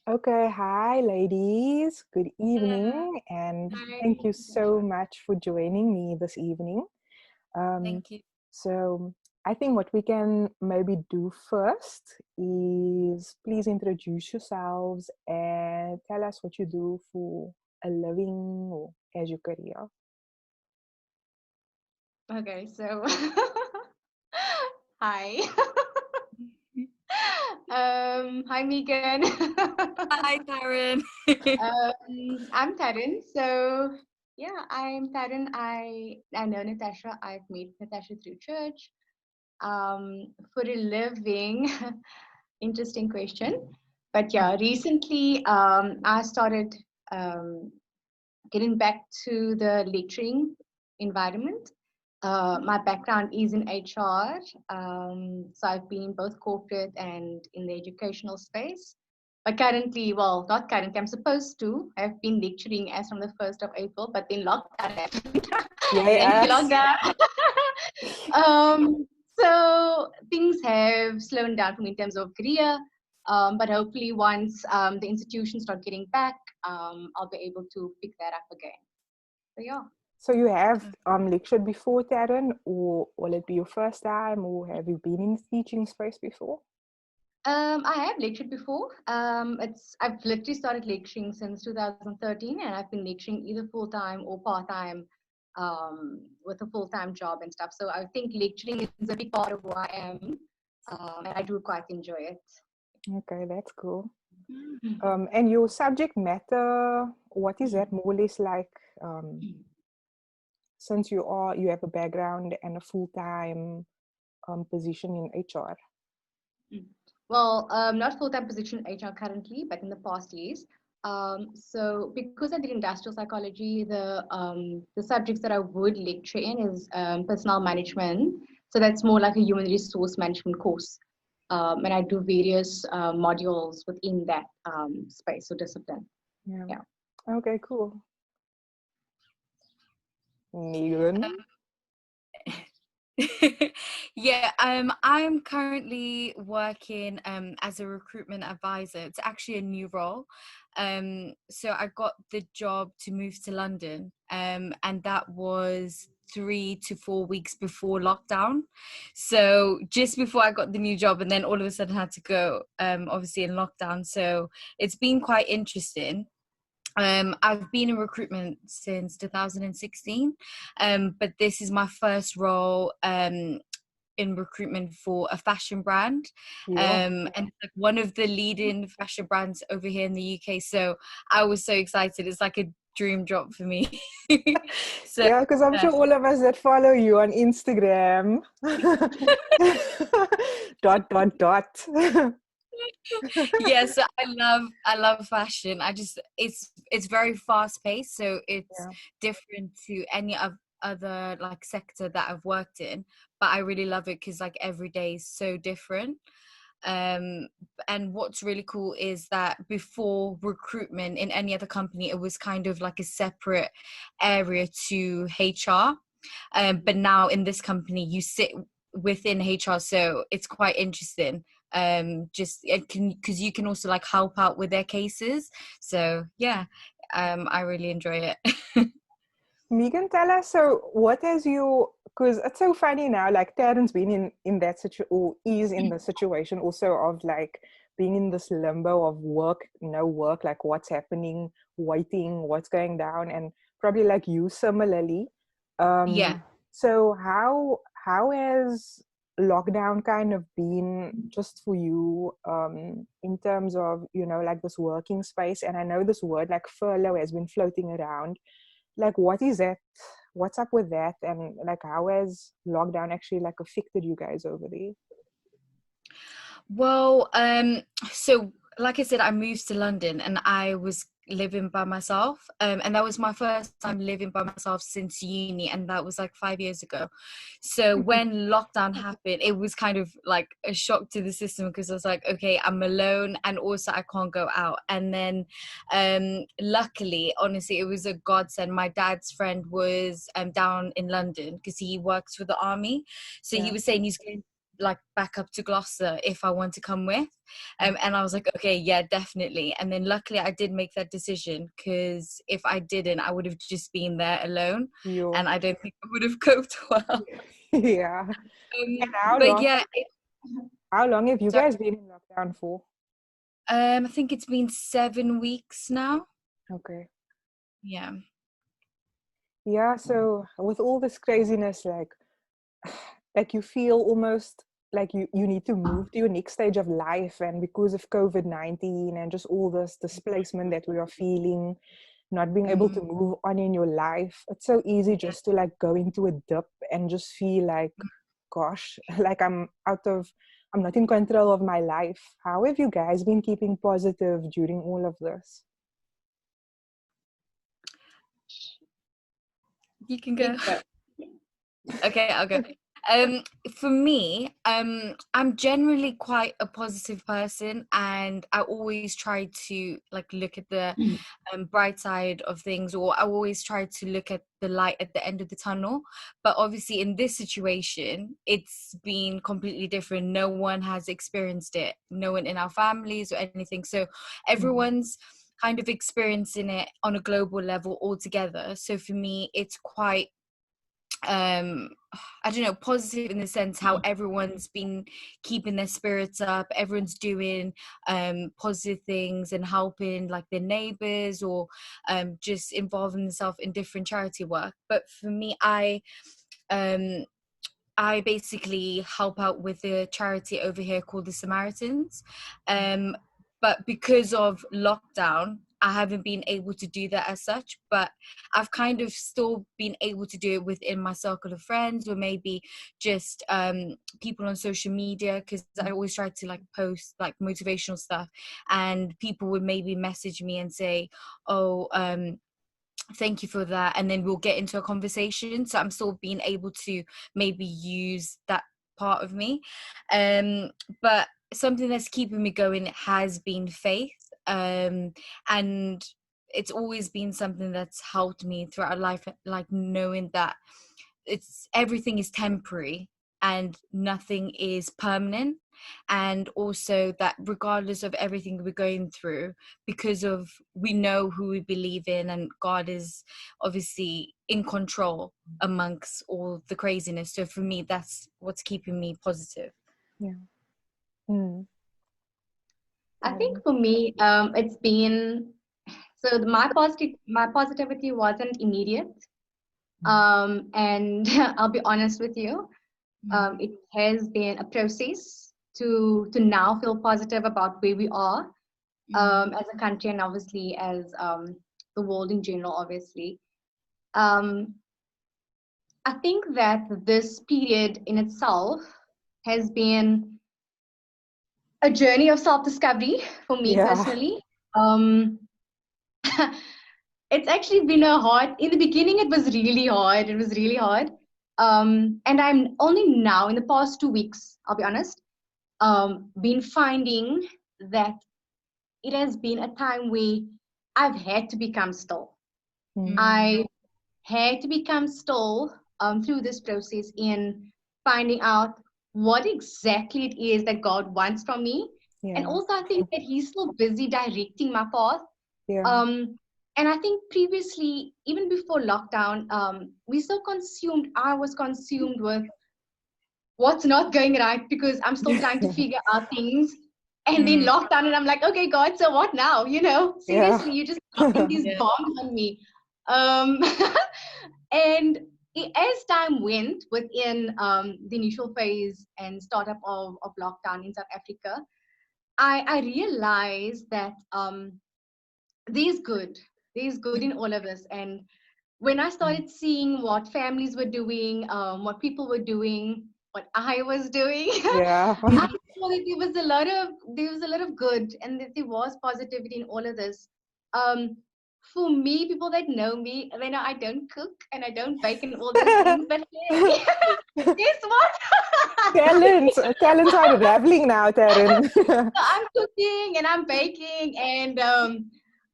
Okay, hi ladies. Good Hello. evening, and thank Hi. you so much for joining me this evening. Um, Thank you. so, I think what we can maybe do first is please introduce yourselves and tell us what you do for a living or as your career. Okay, so hi. Hi Megan. Hi, Karen. I'm Taryn. So yeah, I'm Taryn. I know Natasha. I've met Natasha through church. For a living, interesting question. But yeah, recently I started um, getting back to the lecturing environment. My background is in HR, so I've been in both corporate and in the educational space. But currently, well, not currently, I'm supposed to. I've been lecturing as from the 1st of April, but then lockdown happened. Thank you, Yes. lockdown. um, so things have slowed down for me in terms of career. But hopefully, once the institutions start getting back, I'll be able to pick that up again. So yeah. So you have lectured before, Taryn, or will it be your first time, or have you been in the teaching space before? I have lectured before. I've literally started lecturing since 2013, and I've been lecturing either full time or part time, with a full time job and stuff. So I think lecturing is a big part of who I am, and I do quite enjoy it. Okay, that's cool. Mm. And your subject matter, what is that more or less like? Since you have a background and a full-time position in HR. Well, not full-time position in HR currently, but in the past years. So because I did industrial psychology, the subjects that I would lecture in is personnel management. So that's more like a human resource management course. And I do various modules within that space or discipline. Yeah. Yeah. Okay, cool. Megan. Yeah, I'm currently working as a recruitment advisor. It's actually a new role. So I got the job to move to London, and that was 3 to 4 weeks before lockdown. So just before I got the new job, and then all of a sudden had to go, obviously in lockdown. So it's been quite interesting. I've been in recruitment since 2016, but this is my first role in recruitment for a fashion brand, Yeah. and it's like one of the leading fashion brands over here in the UK. So I was so excited. It's like a dream job for me. So Yeah, because I'm sure all of us that follow you on Instagram. dot dot dot. yes, I love fashion. It's very fast paced, so it's Yeah. different to any of other like sector that I've worked in, but I really love it because like every day is so different. um and what's really cool is that before recruitment in any other company, it was kind of like a separate area to HR, but now in this company you sit within HR, so it's quite interesting. Just it can, because you can also like help out with their cases. So yeah, I really enjoy it. Megan, tell us, so what has you, because it's so funny now, like Terren's been in that situation, or is in the situation also of like being in this limbo of work, no work, like what's happening, waiting, what's going down, and probably like you similarly. Yeah. So how has lockdown kind of been just for you, in terms of, like this working space? And I know this word like furlough has been floating around, like what is that, what's up with that, and like how has lockdown actually like affected you guys over there? Well, so like I said, I moved to London and I was living by myself. And that was my first time living by myself since uni, and that was like 5 years ago. So when lockdown happened, it was kind of like a shock to the system because I was like, okay, I'm alone and also I can't go out. And then luckily, honestly, it was a godsend. My dad's friend was down in London because he works for the army. So he Yeah. was saying he's going like back up to Gloucester if I want to come with. And I was like, okay, yeah, definitely. And then luckily I did make that decision, because if I didn't, I would have just been there alone, and I don't think I would have coped well. Yeah. And how But long? yeah, How long have you sorry. guys been in lockdown for? I think it's been 7 weeks now. Okay. Yeah. Yeah. So with all this craziness, like you feel almost like you need to move to your next stage of life, and because of COVID-19 and just all this displacement that we are feeling, not being able to move on in your life, it's so easy just to like go into a dip and just feel like, gosh, like I'm not in control of my life. How have you guys been keeping positive during all of this? You can go. Okay, I'll go. For me, I'm generally quite a positive person, and I always try to like look at the bright side of things, or I always try to look at the light at the end of the tunnel. But obviously in this situation, it's been completely different. No one has experienced it, no one in our families or anything, so everyone's kind of experiencing it on a global level altogether. So for me, it's quite I don't know, positive in the sense how everyone's been keeping their spirits up, everyone's doing positive things and helping like their neighbors, or just involving themselves in different charity work. But for me, I basically help out with a charity over here called the Samaritans. But because of lockdown, I haven't been able to do that as such, but I've kind of still been able to do it within my circle of friends, or maybe just people on social media, because I always try to like post like motivational stuff, and people would maybe message me and say, oh, thank you for that, and then we'll get into a conversation. So I'm still being able to maybe use that part of me, but something that's keeping me going has been faith, and it's always been something that's helped me throughout life, like knowing that everything is temporary and nothing is permanent, and also that regardless of everything we're going through, because of we know who we believe in, and God is obviously in control amongst all the craziness. So for me, that's what's keeping me positive. I think for me, it's been so my positivity wasn't immediate, and I'll be honest with you, it has been a process to now feel positive about where we are as a country, and obviously as the world in general. Obviously, I think that this period in itself has been a journey of self-discovery for me personally. It's actually been in the beginning, it was really hard. It was really hard. And I'm only now, in the past 2 weeks, I'll be honest, been finding that it has been a time where I've had to become still. I had to become still through this process in finding out what exactly it is that God wants from me. And also I think that He's still busy directing my path. And I think previously, even before lockdown, I was consumed with what's not going right, because I'm still trying to figure out things. And then lockdown, and I'm like, okay, God, so what now? You know, seriously, you're just dropping these bombs on me. And as time went within the initial phase and startup of lockdown in South Africa, I realized that there's good in all of this. And when I started seeing what families were doing, what people were doing, what I was doing, I saw that there was a lot of good, and that there was positivity in all of this. For me, people that know me, they know I don't cook and I don't bake and all those things. But hey, guess what? Talents are reveling now, Taryn. So I'm cooking and I'm baking, and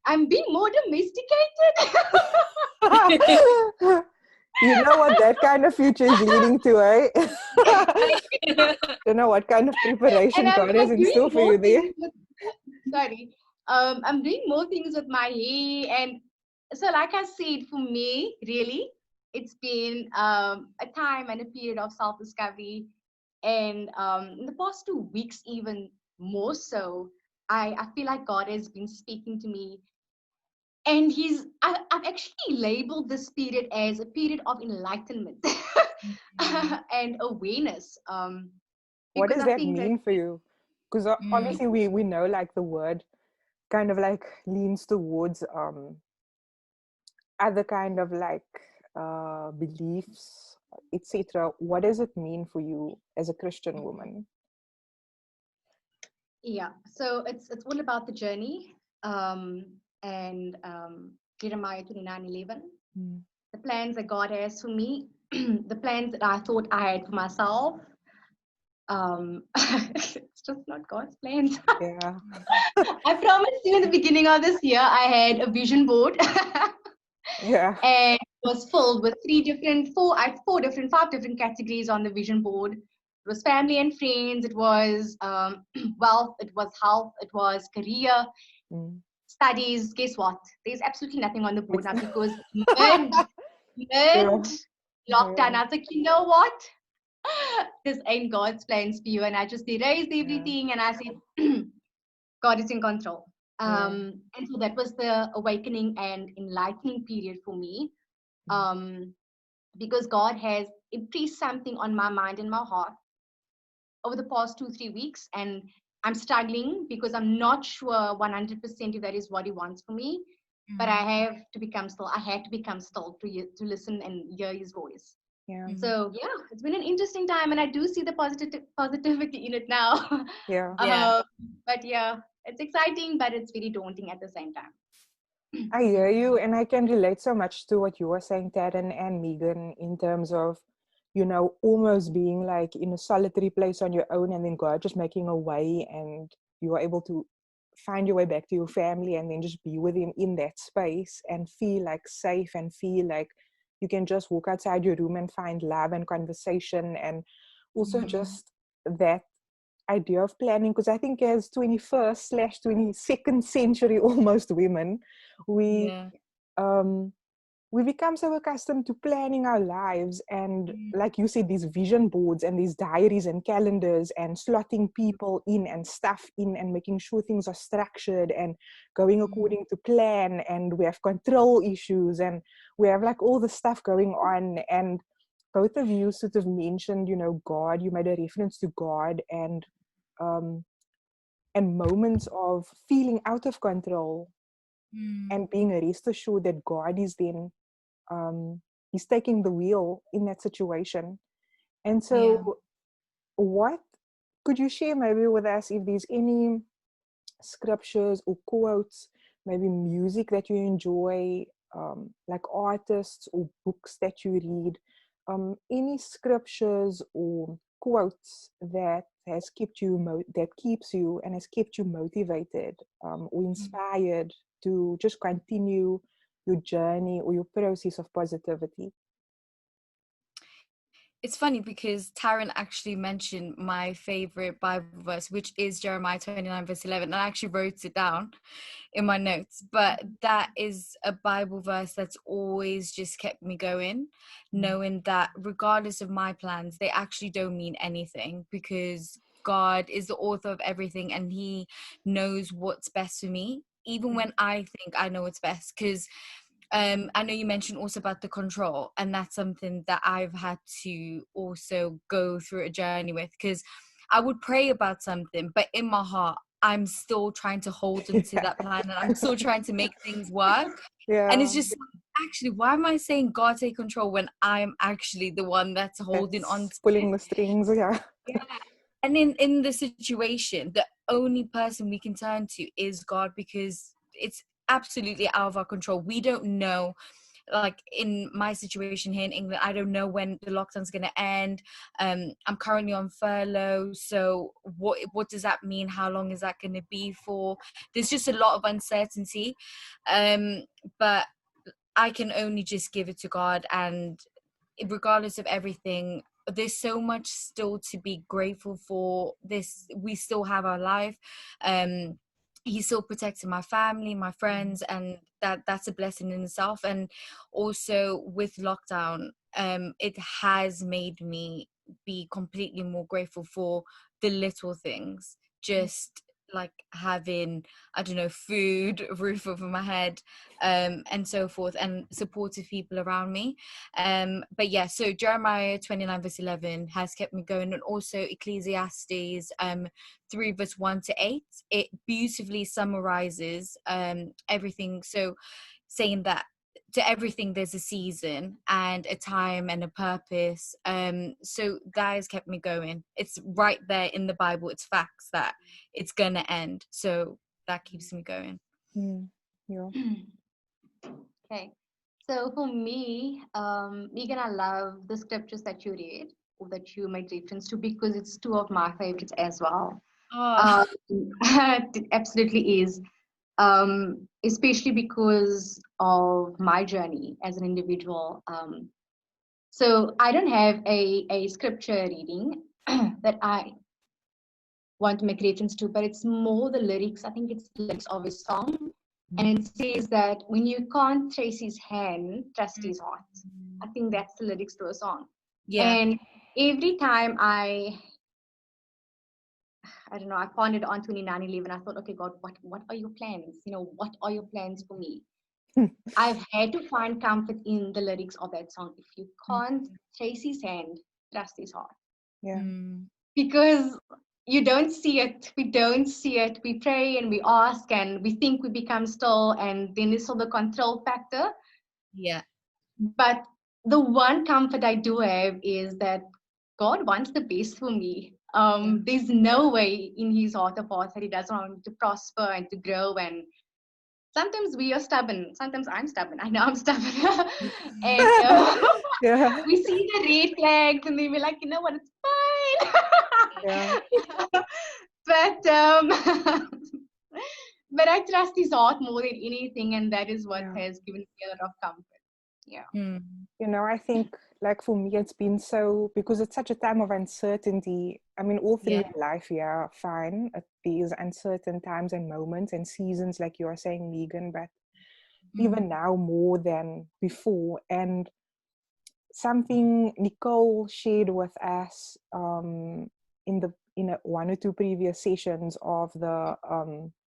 I'm being more domesticated. You know what that kind of future is leading to, eh? Don't know what kind of preparation And I'm God has in doing store for more you there. things with, sorry, I'm doing more things with my hair. And so, like I said, for me, really, it's been a time and a period of self-discovery. And in the past 2 weeks, even more so, I feel like God has been speaking to me. And I've actually labeled this period as a period of enlightenment and awareness. What Because does I that think that, mean for you? Because Mm. obviously we know like the word kind of like leans towards other kind of like beliefs, etc. What does it mean for you as a Christian woman? yeah, so it's all about the journey. And Jeremiah 29:11, Mm. the plans that God has for me, the plans that I thought I had for myself. It's just not God's plans. Yeah. I promised you in the beginning of this year I had a vision board. Yeah. And it was filled with five different categories on the vision board. It was family and friends, it was wealth, it was health, it was career, Mm. studies. Guess what? There's absolutely nothing on the board It's now because mid yeah. mid lockdown, Yeah. I was like, you know what? This ain't God's plans for you. And I just erased Yeah. everything and I said, God is in control. Yeah. And so that was the awakening and enlightening period for me. Mm. Because God has impressed something on my mind and my heart over the past 2-3 weeks. And I'm struggling because I'm not sure 100% if that is what He wants for me. But I have to become still. I had to become still to listen and hear His voice. Yeah. So yeah, it's been an interesting time, and I do see the positivity in it now. Yeah. Yeah. But yeah, it's exciting, but it's very daunting at the same time. I hear you, and I can relate so much to what you were saying, Taryn and Megan, in terms of, almost being like in a solitary place on your own, and then God just making a way, and you are able to find your way back to your family, and then just be with Him in that space, and feel like safe, and feel like you can just walk outside your room and find love and conversation, and also just that idea of planning, because I think as 21st/22nd century almost women, we Yeah. um we become so accustomed to planning our lives, and like you said, these vision boards and these diaries and calendars and slotting people in and stuff in and making sure things are structured and going according to plan, and we have control issues, and we have like all the stuff going on. And both of you sort of mentioned, God, you made a reference to God, um, and moments of feeling out of control, and being rest assured that God is then, He's taking the wheel in that situation. And Yeah. so, what could you share maybe with us, if there's any scriptures or quotes, maybe music that you enjoy, like artists or books that you read, any scriptures or quotes that has kept you that keeps you and has kept you motivated, or inspired to just continue your journey or your process of positivity? It's funny because Taryn actually mentioned my favorite Bible verse, which is Jeremiah 29:11. And I actually wrote it down in my notes. But that is a Bible verse that's always just kept me going, knowing that regardless of my plans, they actually don't mean anything, because God is the author of everything and He knows what's best for me, even when I think I know what's best. Because I know you mentioned also about the control, and that's something that I've had to also go through a journey with, because I would pray about something, but in my heart, I'm still trying to hold into that plan, and I'm still trying to make things work. And it's Yeah, just actually, why am I saying God take control when I'm actually the one that's holding on that's to it? pulling the strings. Yeah, Yeah. And in the situation, the only person we can turn to is God, because it's absolutely out of our control. We don't know, like in my situation here in England, I don't know when the lockdown's going to end. I'm currently on furlough, so what does that mean? How long is that going to be for? There's just a lot of uncertainty, but I can only just give it to God and regardless of everything, there's so much still to be grateful for. This, we still have our life. He's still protecting my family, my friends, and that's a blessing in itself. And also with lockdown, it has made me be completely more grateful for the little things, just like having, I don't know, food, a roof over my head, and so forth, and supportive people around me. But yeah, so Jeremiah 29 verse 11 has kept me going, and also Ecclesiastes 3 verse 1 to 8. It beautifully summarizes everything. So saying that to everything there's a season and a time and a purpose. So that has kept me going. It's right there in the Bible. It's facts that it's gonna end. So that keeps me going. Yeah. Okay. So for me, Megan, I love the scriptures that you read or that you made reference to, because it's two of my favorites as well. Oh, It absolutely is. Especially because of my journey as an individual. So I don't have a scripture reading that I want to make reference to, but it's more the lyrics. I think it's the lyrics of a song. And it says that when you can't trace his hand, trust his heart. I think that's the lyrics to a song. yeah. And every time I don't know, I pondered on 2911. I thought, okay, God, what are your plans? What are your plans for me? I've had to find comfort in the lyrics of that song. If you can't trace his hand, trust his heart. Yeah. Because you don't see it. We don't see it. We pray and we ask and we think we become still, and then there's all the control factor. Yeah. But the one comfort I do have is that God wants the best for me. There's no way in his heart of hearts that he doesn't want me to prosper and to grow. And sometimes we are stubborn. Sometimes I'm stubborn. I know I'm stubborn. And Yeah. we see the red flags and then we're like, you know what, it's fine. Yeah. But but I trust his heart more than anything, and that is what has given me a lot of comfort. Yeah. I think, like, for me, it's been so, because it's such a time of uncertainty. I mean, all through life, fine. These uncertain times and moments and seasons, like you are saying, Megan, but even now more than before. And something Nicole shared with us in one or two previous sessions of the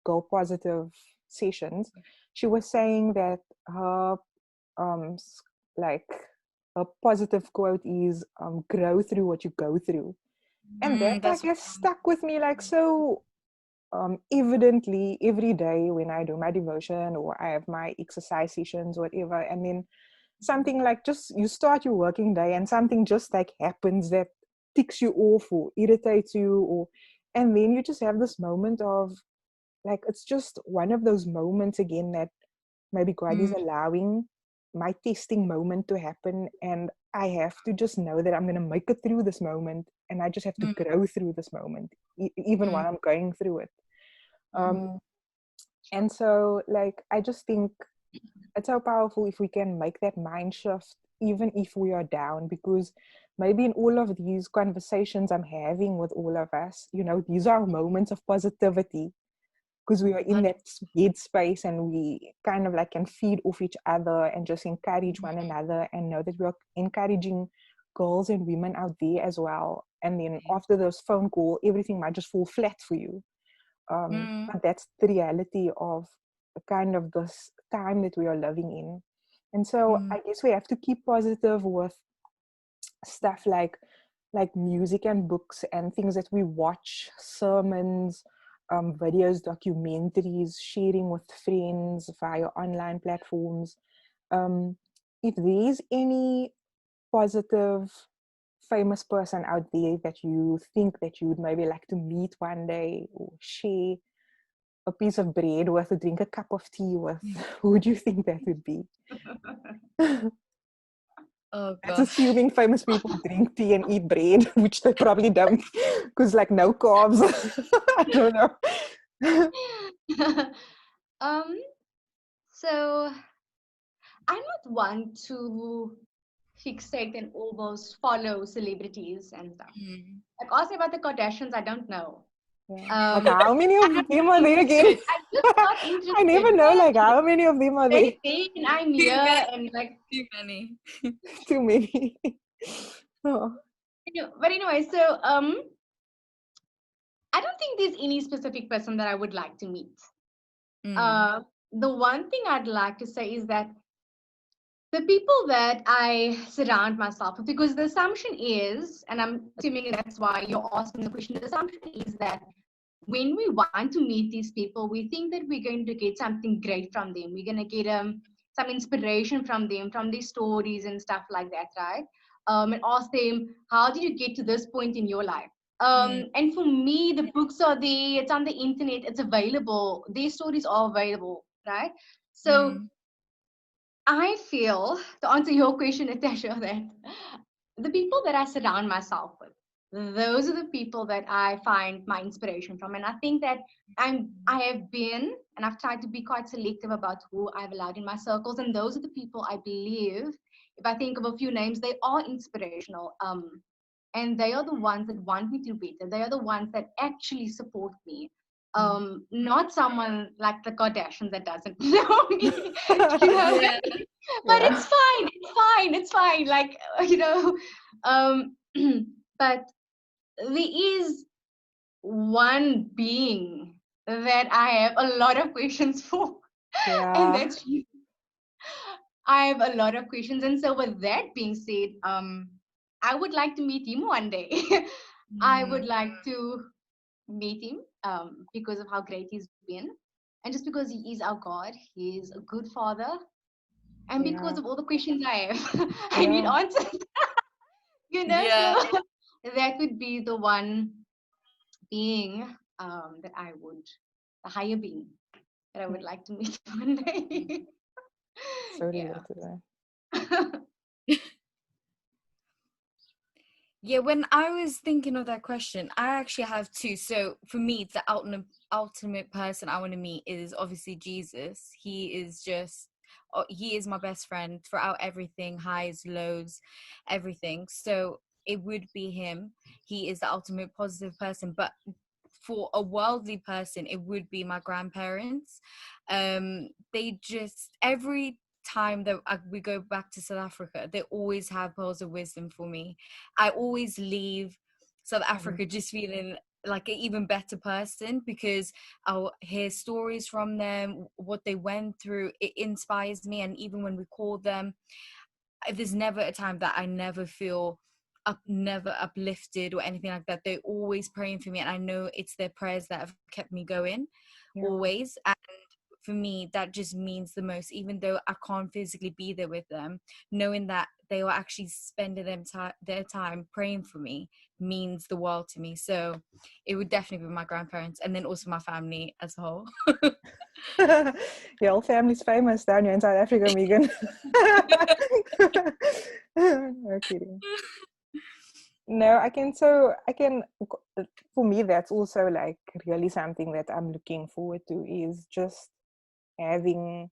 Girl Positive sessions, she was saying that her like a positive quote is grow through what you go through. And that I guess stuck with me like so evidently every day when I do my devotion or I have my exercise sessions, whatever. And then something like, just you start your working day and something just like happens that ticks you off or irritates you, and then you just have this moment of like, it's just one of those moments again that maybe God is allowing my testing moment to happen, and I have to just know that I'm going to make it through this moment, and I just have to grow through this moment even while I'm going through it. And so, like, I just think it's so powerful if we can make that mind shift even if we are down, because maybe in all of these conversations I'm having with all of us, these are moments of positivity, because we are in that headspace and we kind of like can feed off each other and just encourage one another and know that we are encouraging girls and women out there as well. And then after those phone call, everything might just fall flat for you. But that's the reality of kind of this time that we are living in. And so I guess we have to keep positive with stuff like music and books and things that we watch, sermons, videos, documentaries, sharing with friends via online platforms. If there's any positive famous person out there that you think that you would maybe like to meet one day or share a piece of bread with or drink a cup of tea with, who would you think that would be? Oh, That's gosh. assuming famous people drink tea and eat bread, which they probably don't, because like no carbs. I don't know. So I'm not one to fixate and almost follow celebrities and stuff. Mm. Like ask me about the Kardashians, I don't know. Yeah. Like how many of them are there again? I'm just not interested. I never know like how many of them are there. I'm here and like Too many. Too many. Oh. But anyway, so I don't think there's any specific person that I would like to meet. Mm. The one thing I'd like to say is that the people that I surround myself with, because the assumption is, and I'm assuming that's why you're asking the question, the assumption is that when we want to meet these people, we think that we're going to get something great from them. We're going to get some inspiration from them, from their stories and stuff like that, right? And ask them, how did you get to this point in your life? And for me, the books are there, it's on the internet, it's available. Their stories are available, right? So I feel, to answer your question, Natasha, that the people that I surround myself with, those are the people that I find my inspiration from. And I think that I have been, and I've tried to be quite selective about who I've allowed in my circles. And those are the people I believe, if I think of a few names, they are inspirational. And they are the ones that want me to do better. They are the ones that actually support me. Not someone like the Kardashians that doesn't know me, you know. Yeah. But it's fine. Like, but there is one being that I have a lot of questions for, and Yeah. that's you. I have a lot of questions, and so with that being said, I would like to meet him one day. I would like to meet him because of how great he's been, and just because he is our God, he is a good father, and because Yeah. of all the questions I have, I need Yeah. answers. Yeah. So that would be the one being that I would, the higher being that I would like to meet one day. So Yeah. relatable. Yeah, when I was thinking of that question, I actually have two. So for me, the ultimate person I want to meet is obviously Jesus. He is just, he is my best friend throughout everything, highs, lows, everything. So it would be him. He is the ultimate positive person. But for a worldly person, it would be my grandparents. They just, every time that we go back to South Africa, they always have pearls of wisdom for me. I always leave South Africa just feeling like an even better person because I'll hear stories from them, what they went through. It inspires me, and even when we call them, there's never a time that I never feel never uplifted or anything like that. They're always praying for me, and I know it's their prayers that have kept me going always. And for me, that just means the most, even though I can't physically be there with them. Knowing that they are actually spending their time praying for me means the world to me. So it would definitely be my grandparents, and then also my family as a whole. Your whole family's famous down here in South Africa, Megan. No kidding. No, for me, that's also like really something that I'm looking forward to, is just having,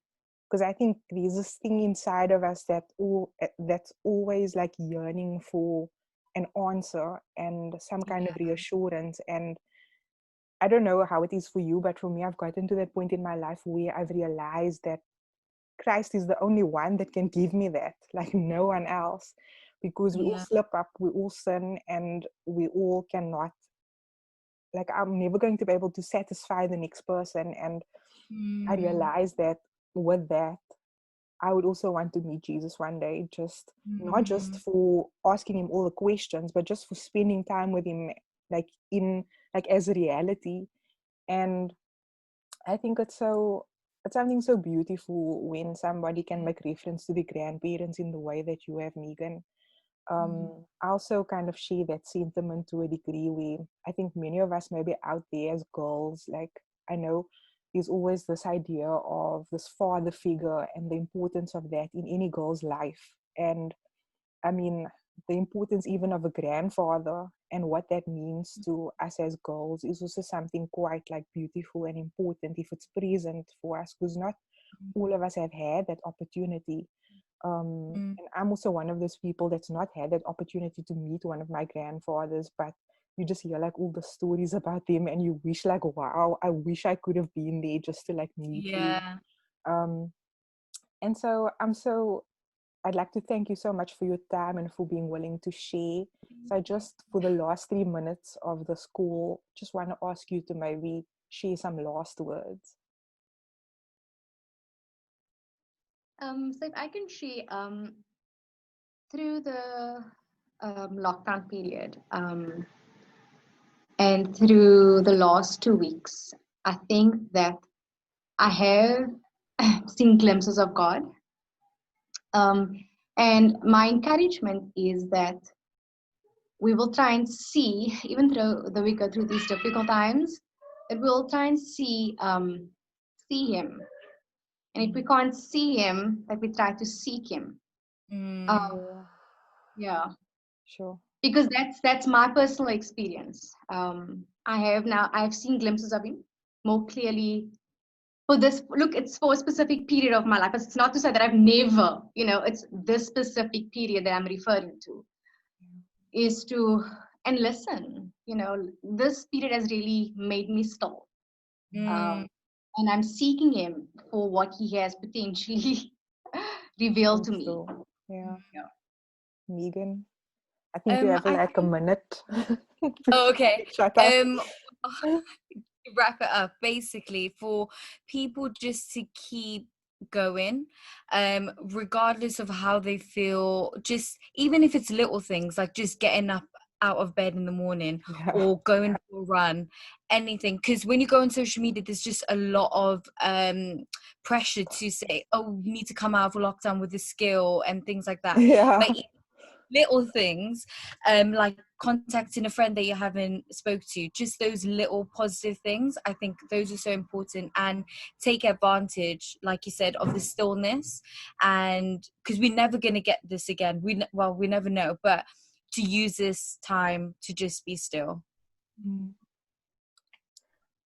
because I think there's this thing inside of us that's always like yearning for an answer and some kind of reassurance. And I don't know how it is for you, but for me, I've gotten to that point in my life where I've realized that Christ is the only one that can give me that, like no one else, because we all slip up, we all sin, and we all cannot, like, I'm never going to be able to satisfy the next person. And I realized that with that, I would also want to meet Jesus one day, just not just for asking him all the questions, but just for spending time with him, like as a reality. And I think it's something so beautiful when somebody can make reference to the grandparents in the way that you have, Megan. I also kind of share that sentiment to a degree, where I think many of us maybe out there as girls, like, I know there's always this idea of this father figure and the importance of that in any girl's life. And I mean, the importance even of a grandfather and what that means to us as girls is also something quite like beautiful and important if it's present for us, because not all of us have had that opportunity. And I'm also one of those people that's not had that opportunity to meet one of my grandfathers, but you just hear like all the stories about them and you wish like, wow, I wish I could have been there just to like meet you. Yeah. And so I'd like to thank you so much for your time and for being willing to share. So I just, for the last 3 minutes of the call, just want to ask you to maybe share some last words. So if I can share, through the lockdown period, and through the last 2 weeks, I think that I have seen glimpses of God. And my encouragement is that we will try and see, even though we go through these difficult times, that we'll try and see Him. And if we can't see Him, that we try to seek Him. Yeah. Sure. Because that's my personal experience. I've seen glimpses of Him more clearly for this. Look, it's for a specific period of my life. It's not to say that I've never, it's this specific period that I'm referring to. Is to and listen. This period has really made me stop. And I'm seeking Him for what He has potentially revealed to me. Yeah. Megan, I think you have like a minute. Oh, okay. Shut up. To wrap it up, basically, for people just to keep going, regardless of how they feel, just even if it's little things like just getting up out of bed in the morning or going for a run, anything, because when you go on social media there's just a lot of pressure to say, oh, you need to come out of lockdown with a skill and things like that. But little things, like contacting a friend that you haven't spoke to, just those little positive things, I think those are so important. And take advantage, like you said, of the stillness, and because we're never going to get this again, we never know, but to use this time to just be still.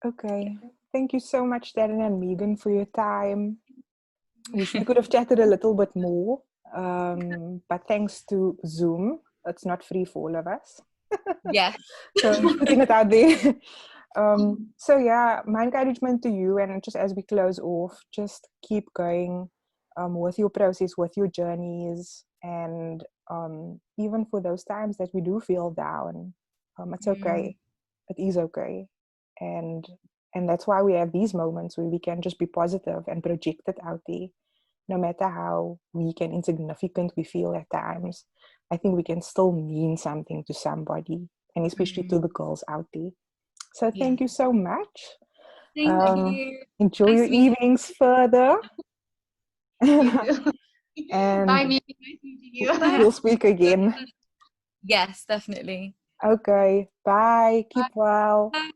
Okay, thank you so much, Darren and Megan, for your time. Wish we could have chatted a little bit more, but thanks to Zoom, it's not free for all of us. Yeah. So putting it out there. So yeah, my encouragement to you, and just as we close off, just keep going with your process, with your journeys, and even for those times that we do feel down, it's okay. It is okay. And that's why we have these moments where we can just be positive and project it out there. No matter how weak and insignificant we feel at times, I think we can still mean something to somebody, and especially to the girls out there. So thank you so much. Thank you. Enjoy your evenings further. And bye, Mimi. Nice meeting you. We'll speak again. Yes, definitely. Okay. Bye. Keep well. Bye.